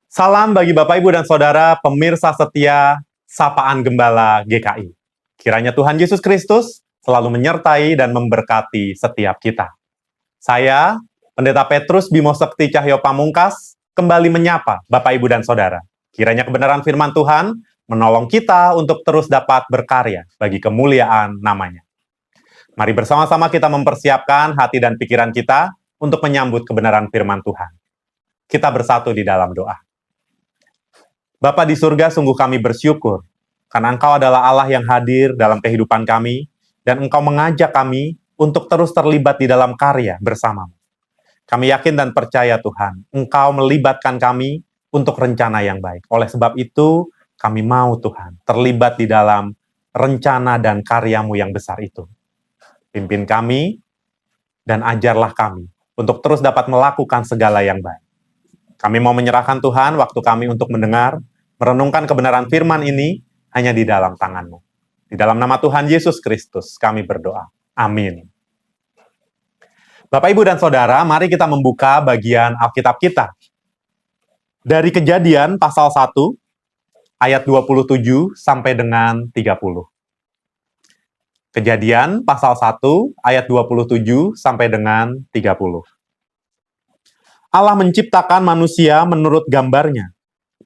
Salam bagi Bapak, Ibu, dan Saudara pemirsa setia Sapaan Gembala GKI. Kiranya Tuhan Yesus Kristus selalu menyertai dan memberkati setiap kita. Saya, Pendeta Petrus Bimo Sekti Cahyo Pamungkas, kembali menyapa Bapak, Ibu, dan Saudara. Kiranya kebenaran firman Tuhan menolong kita untuk terus dapat berkarya bagi kemuliaan namanya. Mari bersama-sama kita mempersiapkan hati dan pikiran kita untuk menyambut kebenaran firman Tuhan. Kita bersatu di dalam doa. Bapa di surga, sungguh kami bersyukur karena Engkau adalah Allah yang hadir dalam kehidupan kami dan Engkau mengajak kami untuk terus terlibat di dalam karya bersamamu. Kami yakin dan percaya Tuhan, Engkau melibatkan kami untuk rencana yang baik. Oleh sebab itu, kami mau Tuhan terlibat di dalam rencana dan karya-Mu yang besar itu. Pimpin kami dan ajarlah kami untuk terus dapat melakukan segala yang baik. Kami mau menyerahkan Tuhan waktu kami untuk mendengar, merenungkan kebenaran firman ini hanya di dalam tangan-Mu. Di dalam nama Tuhan Yesus Kristus kami berdoa. Amin. Bapak, Ibu, dan Saudara, mari kita membuka bagian Alkitab kita. Dari Kejadian pasal 1, ayat 27 sampai dengan 30. Kejadian pasal 1, ayat 27 sampai dengan 30. Allah menciptakan manusia menurut gambarnya.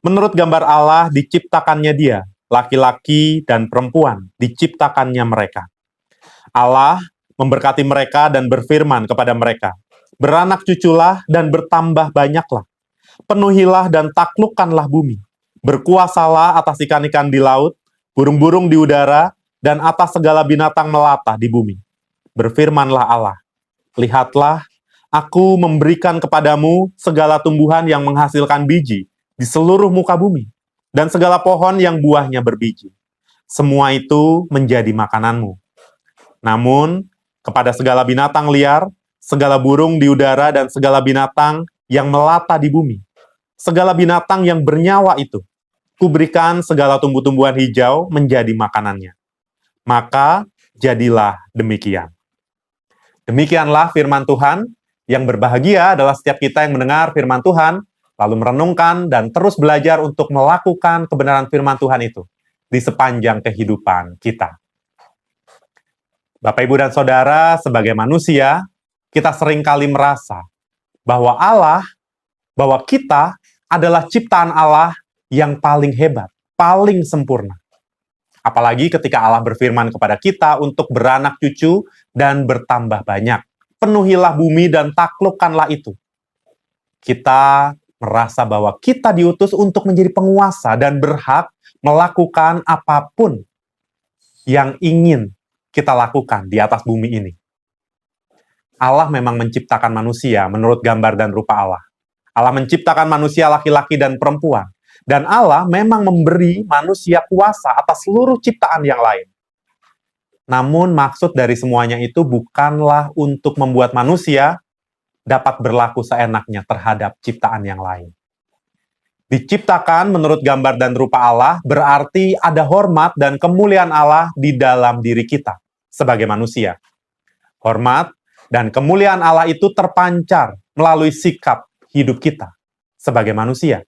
Menurut gambar Allah diciptakannya dia, laki-laki dan perempuan diciptakannya mereka. Allah memberkati mereka dan berfirman kepada mereka, "Beranak cuculah dan bertambah banyaklah. Penuhilah dan taklukkanlah bumi. Berkuasalah atas ikan-ikan di laut, burung-burung di udara, dan atas segala binatang melata di bumi." Berfirmanlah Allah, "Lihatlah, Aku memberikan kepadamu segala tumbuhan yang menghasilkan biji di seluruh muka bumi, dan segala pohon yang buahnya berbiji. Semua itu menjadi makananmu. Namun, kepada segala binatang liar, segala burung di udara, dan segala binatang yang melata di bumi, segala binatang yang bernyawa itu, kuberikan segala tumbuh-tumbuhan hijau menjadi makanannya. Maka jadilah demikian." Demikianlah firman Tuhan. Yang berbahagia adalah setiap kita yang mendengar firman Tuhan, lalu merenungkan dan terus belajar untuk melakukan kebenaran firman Tuhan itu di sepanjang kehidupan kita. Bapak, Ibu, dan Saudara, sebagai manusia, kita seringkali merasa bahwa kita adalah ciptaan Allah yang paling hebat, paling sempurna. Apalagi ketika Allah berfirman kepada kita untuk beranak cucu dan bertambah banyak. Penuhilah bumi dan taklukkanlah itu. Kita merasa bahwa kita diutus untuk menjadi penguasa dan berhak melakukan apapun yang ingin kita lakukan di atas bumi ini. Allah memang menciptakan manusia menurut gambar dan rupa Allah. Allah menciptakan manusia laki-laki dan perempuan. Dan Allah memang memberi manusia kuasa atas seluruh ciptaan yang lain. Namun maksud dari semuanya itu bukanlah untuk membuat manusia dapat berlaku seenaknya terhadap ciptaan yang lain. Diciptakan menurut gambar dan rupa Allah berarti ada hormat dan kemuliaan Allah di dalam diri kita sebagai manusia. Hormat dan kemuliaan Allah itu terpancar melalui sikap hidup kita sebagai manusia.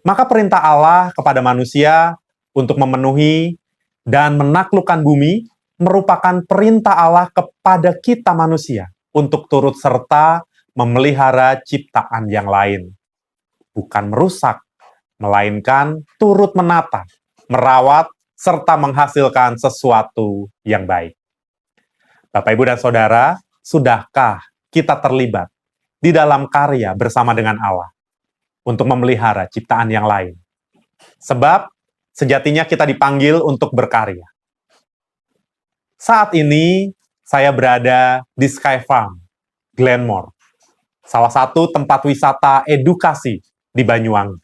Maka perintah Allah kepada manusia untuk memenuhi dan menaklukkan bumi merupakan perintah Allah kepada kita manusia untuk turut serta memelihara ciptaan yang lain. Bukan merusak, melainkan turut menata, merawat, serta menghasilkan sesuatu yang baik. Bapak, Ibu, dan Saudara, sudahkah kita terlibat di dalam karya bersama dengan Allah untuk memelihara ciptaan yang lain? Sebab sejatinya kita dipanggil untuk berkarya. Saat ini, saya berada di Sky Farm, Glenmore, salah satu tempat wisata edukasi di Banyuwangi.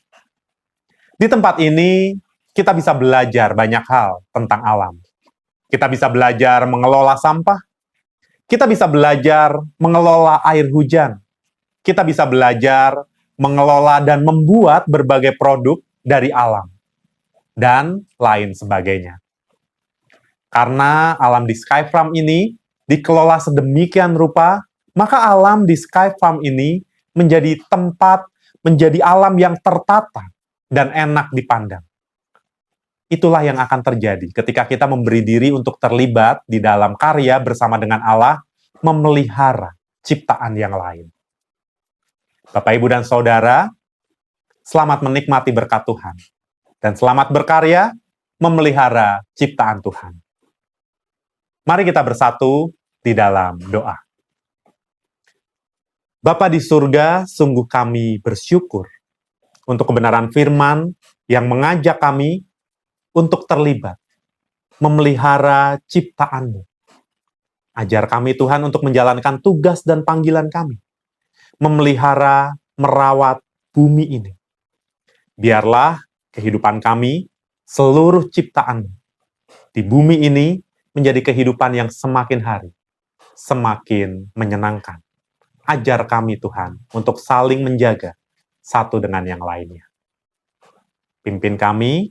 Di tempat ini, kita bisa belajar banyak hal tentang alam. Kita bisa belajar mengelola sampah, kita bisa belajar mengelola air hujan, kita bisa belajar mengelola dan membuat berbagai produk dari alam, dan lain sebagainya. Karena alam di Sky Farm ini dikelola sedemikian rupa, maka alam di Sky Farm ini menjadi tempat menjadi alam yang tertata dan enak dipandang. Itulah yang akan terjadi ketika kita memberi diri untuk terlibat di dalam karya bersama dengan Allah, memelihara ciptaan yang lain. Bapak, Ibu, dan Saudara, selamat menikmati berkat Tuhan. Dan selamat berkarya, memelihara ciptaan Tuhan. Mari kita bersatu di dalam doa. Bapa di surga, sungguh kami bersyukur untuk kebenaran firman yang mengajak kami untuk terlibat, memelihara ciptaan-Mu. Ajar kami Tuhan untuk menjalankan tugas dan panggilan kami, memelihara, merawat bumi ini. Biarlah kehidupan kami, seluruh ciptaan di bumi ini menjadi kehidupan yang semakin hari, semakin menyenangkan. Ajar kami Tuhan untuk saling menjaga satu dengan yang lainnya. Pimpin kami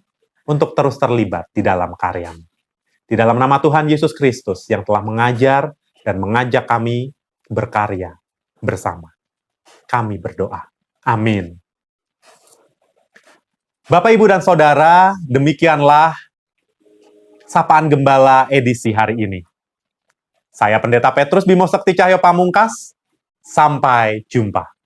untuk terus terlibat di dalam karya-Mu. Di dalam nama Tuhan Yesus Kristus yang telah mengajar dan mengajak kami berkarya bersama. Kami berdoa. Amin. Bapak, Ibu, dan Saudara, demikianlah Sapaan Gembala edisi hari ini. Saya Pendeta Petrus Bimo Sekti Cahyo Pamungkas. Sampai jumpa.